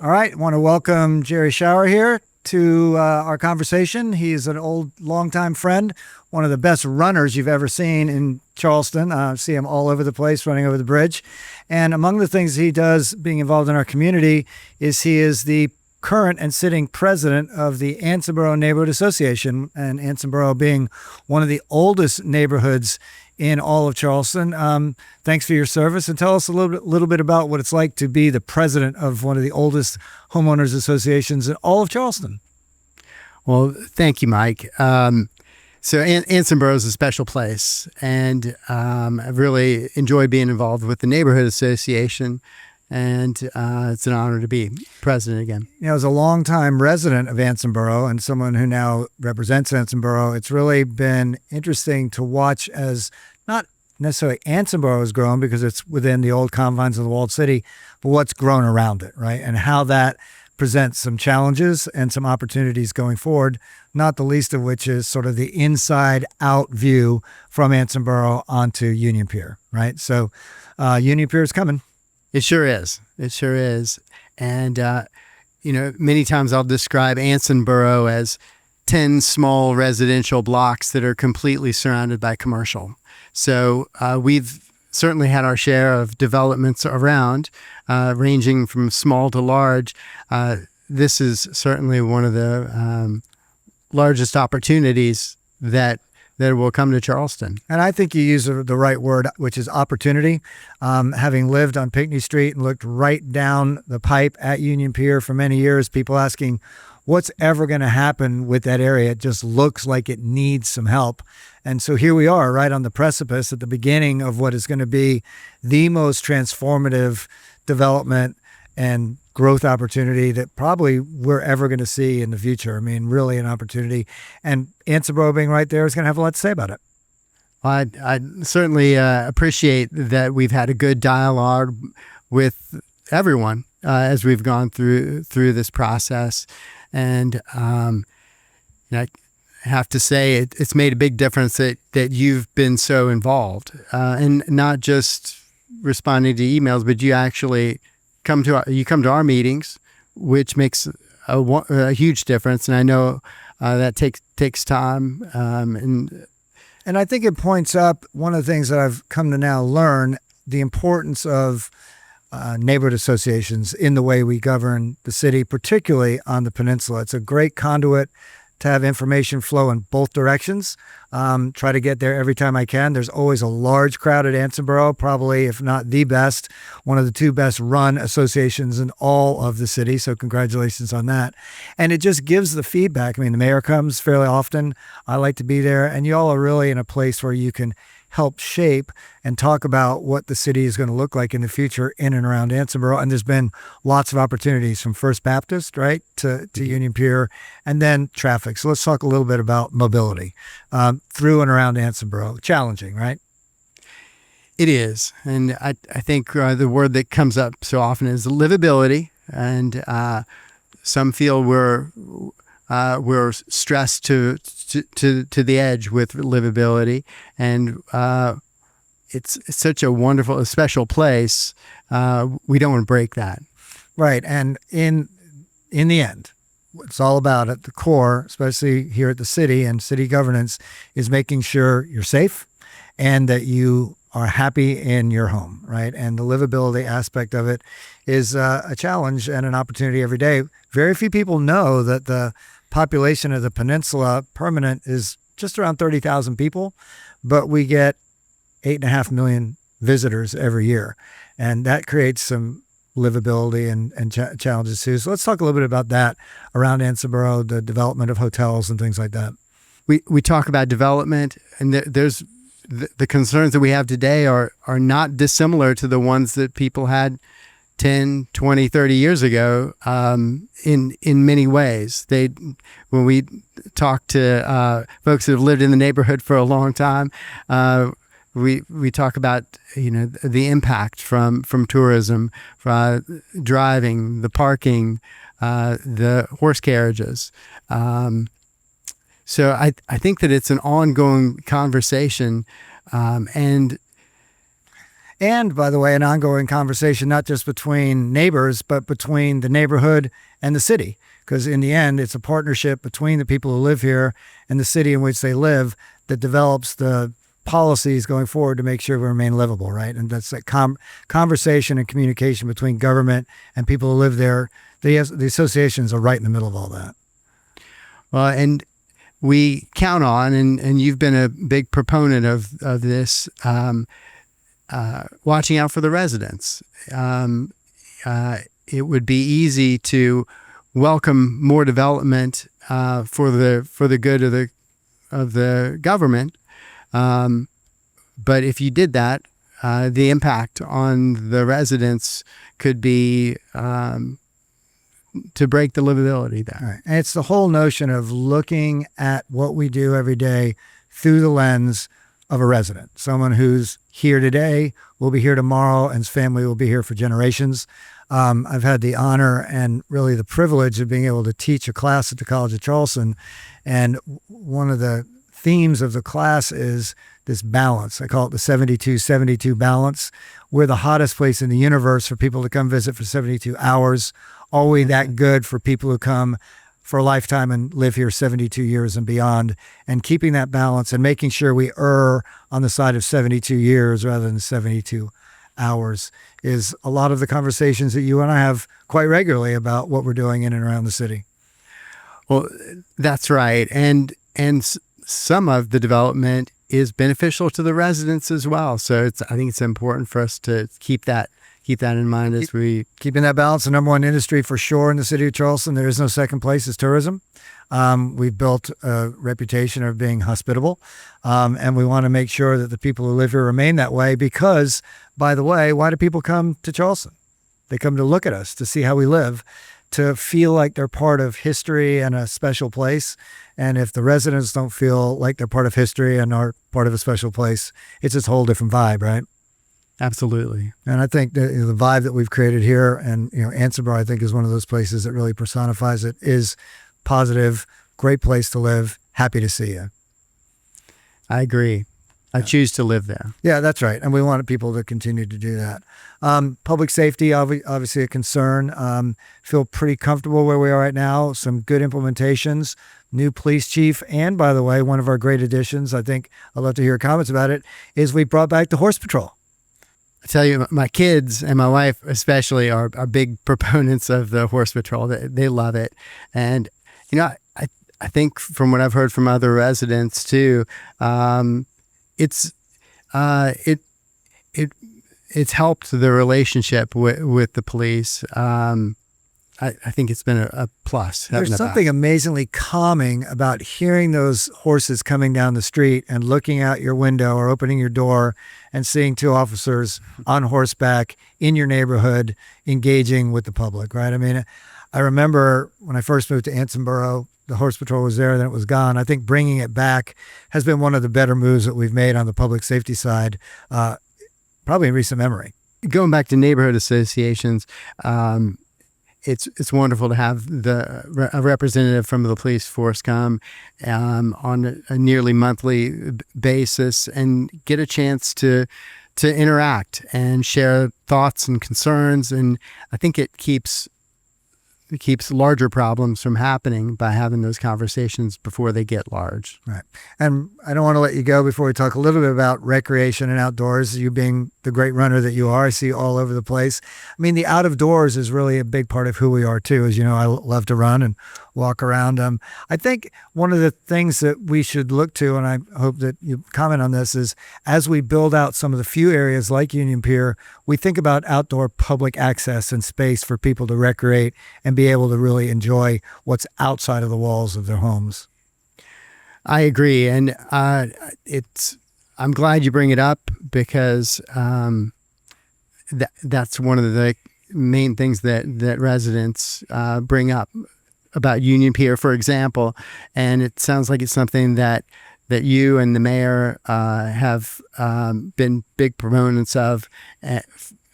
All right, I want to welcome Gerry Schauer here to our conversation. He's an old, longtime friend, one of the best runners you've ever seen in Charleston. See him all over the place running over the bridge. And among the things he does being involved in our community is he is the current and sitting president of the Ansonborough Neighborhood Association, and Ansonborough being one of the oldest neighborhoods in all of Charleston. Thanks for your service, and tell us a little bit about what it's like to be the president of one of the oldest homeowners associations in all of Charleston. Well, thank you, Mike. So Ansonborough is a special place, and I've really enjoyed being involved with the neighborhood association, and it's an honor to be president again. You know, as a longtime resident of Ansonborough and someone who now represents Ansonborough, it's really been interesting to watch as not necessarily Ansonborough has grown because it's within the old confines of the walled city, but what's grown around it, right? And how that presents some challenges and some opportunities going forward, not the least of which is sort of the inside out view from Ansonborough onto Union Pier, right? So Union Pier is coming. It sure is. It sure is. And, many times I'll describe Ansonborough as 10 small residential blocks that are completely surrounded by commercial. So we've certainly had our share of developments around, ranging from small to large. This is certainly one of the largest opportunities that will come to Charleston. And I think you use the right word, which is opportunity. Having lived on Pinckney Street and looked right down the pipe at Union Pier for many years, people asking, what's ever going to happen with that area? It just looks like it needs some help. And so here we are, right on the precipice at the beginning of what is going to be the most transformative development and growth opportunity that probably we're ever going to see in the future. I mean, really an opportunity. And Ansonborough being right there is going to have a lot to say about it. I certainly appreciate that we've had a good dialogue with everyone as we've gone through this process. And I have to say it's made a big difference that you've been so involved and not just responding to emails, but you actually come to our meetings, which makes a huge difference. And I know that takes time. And I think it points up one of the things that I've come to now learn, the importance of neighborhood associations in the way we govern the city, particularly on the peninsula. It's a great conduit to have information flow in both directions. Try to get there every time I can. There's always a large crowd at Ansonborough, probably, if not the best, one of the two best run associations in all of the city. So congratulations on that. And it just gives the feedback. I mean, the mayor comes fairly often. I like to be there. And you all are really in a place where you can help shape and talk about what the city is going to look like in the future in and around Ansonborough. And there's been lots of opportunities from First Baptist, right, to Union Pier, and then traffic. So let's talk a little bit about mobility through and around Ansonborough. Challenging, right? It is. And I think the word that comes up so often is livability. And some feel we're stressed to the edge with livability, and it's such a wonderful, a special place. We don't want to break that. Right, and in the end, what it's all about at the core, especially here at the city and city governance, is making sure you're safe and that you are happy in your home, right? And the livability aspect of it is a challenge and an opportunity every day. Very few people know that the population of the peninsula permanent is just around 30,000 people, but we get 8.5 million visitors every year. And that creates some livability and challenges too. So let's talk a little bit about that around Ansonborough, the development of hotels and things like that. We talk about development, and there's the concerns that we have today are not dissimilar to the ones that people had 10, 20, 30 years ago in many ways. When we talk to folks that have lived in the neighborhood for a long time, we talk about the impact from tourism, driving, the parking, the horse carriages. So I think that it's an ongoing conversation, and And by the way, an ongoing conversation, not just between neighbors, but between the neighborhood and the city. Because in the end, it's a partnership between the people who live here and the city in which they live that develops the policies going forward to make sure we remain livable, right? And that's that conversation and communication between government and people who live there. The associations are right in the middle of all that. Well, and we count on, and you've been a big proponent of this, watching out for the residents. It would be easy to welcome more development for the good of the government, but if you did that, the impact on the residents could be to break the livability there. Right. And it's the whole notion of looking at what we do every day through the lens of a resident, someone who's here today, will be here tomorrow, and his family will be here for generations. I've had the honor and really the privilege of being able to teach a class at the College of Charleston. And one of the themes of the class is this balance. I call it the 72-72 balance. We're the hottest place in the universe for people to come visit for 72 hours. Are we that good for people who come for a lifetime and live here 72 years and beyond? And keeping that balance and making sure we err on the side of 72 years rather than 72 hours is a lot of the conversations that you and I have quite regularly about what we're doing in and around the city. Well, that's right. And some of the development is beneficial to the residents as well. So I think it's important for us to keep that in mind as we... Keeping that balance, the number one industry for sure in the city of Charleston. There is no second place, is tourism. We've built a reputation of being hospitable, and we want to make sure that the people who live here remain that way because, by the way, why do people come to Charleston? They come to look at us, to see how we live, to feel like they're part of history and a special place. And if the residents don't feel like they're part of history and are part of a special place, it's this whole different vibe, right? Absolutely. And I think the vibe that we've created here, and Ansonborough, I think, is one of those places that really personifies it, is positive, great place to live, happy to see you. I agree. I choose to live there. Yeah, that's right. And we want people to continue to do that. Public safety, obviously a concern. Feel pretty comfortable where we are right now. Some good implementations, new police chief. And by the way, one of our great additions, I think I'd love to hear comments about it, is we brought back the horse patrol. I tell you, my kids and my wife especially are big proponents of the horse patrol. They love it. And, I think from what I've heard from other residents too, it's helped the relationship with the police. I think it's been a plus. There's something amazingly calming about hearing those horses coming down the street and looking out your window or opening your door and seeing two officers on horseback in your neighborhood engaging with the public, right? I mean, I remember when I first moved to Ansonborough, the horse patrol was there, then it was gone. I think bringing it back has been one of the better moves that we've made on the public safety side, probably in recent memory. Going back to neighborhood associations, it's wonderful to have a representative from the police force come on a nearly monthly basis and get a chance to interact and share thoughts and concerns. And I think it keeps larger problems from happening by having those conversations before they get large. Right. And I don't want to let you go before we talk a little bit about recreation and outdoors. You being the great runner that you are, I see you all over the place. I mean, the out of doors is really a big part of who we are too. As you know, I love to run and walk around. I think one of the things that we should look to, and I hope that you comment on this, is as we build out some of the few areas like Union Pier, we think about outdoor public access and space for people to recreate and be able to really enjoy what's outside of the walls of their homes. I agree. And I'm glad you bring it up because that's one of the main things that residents bring up about Union Pier, for example. And it sounds like it's something that you and the mayor have been big proponents of.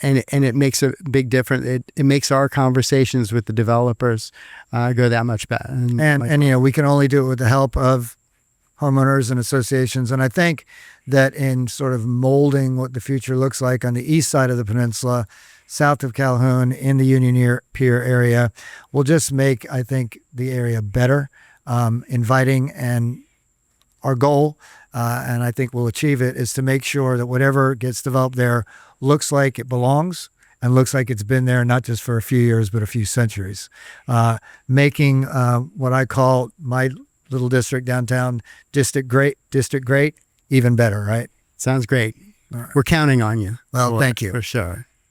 And it makes a big difference. It makes our conversations with the developers go that much better. And we can only do it with the help of homeowners and associations. And I think that in sort of molding what the future looks like on the east side of the peninsula, south of Calhoun, in the Union Pier area, will just make, I think, the area better, inviting. And our goal, and I think we'll achieve it, is to make sure that whatever gets developed there looks like it belongs and looks like it's been there not just for a few years, but a few centuries. Making what I call my little district downtown district great, even better, right? Sounds great. All right. We're counting on you. Well, thank you. For sure.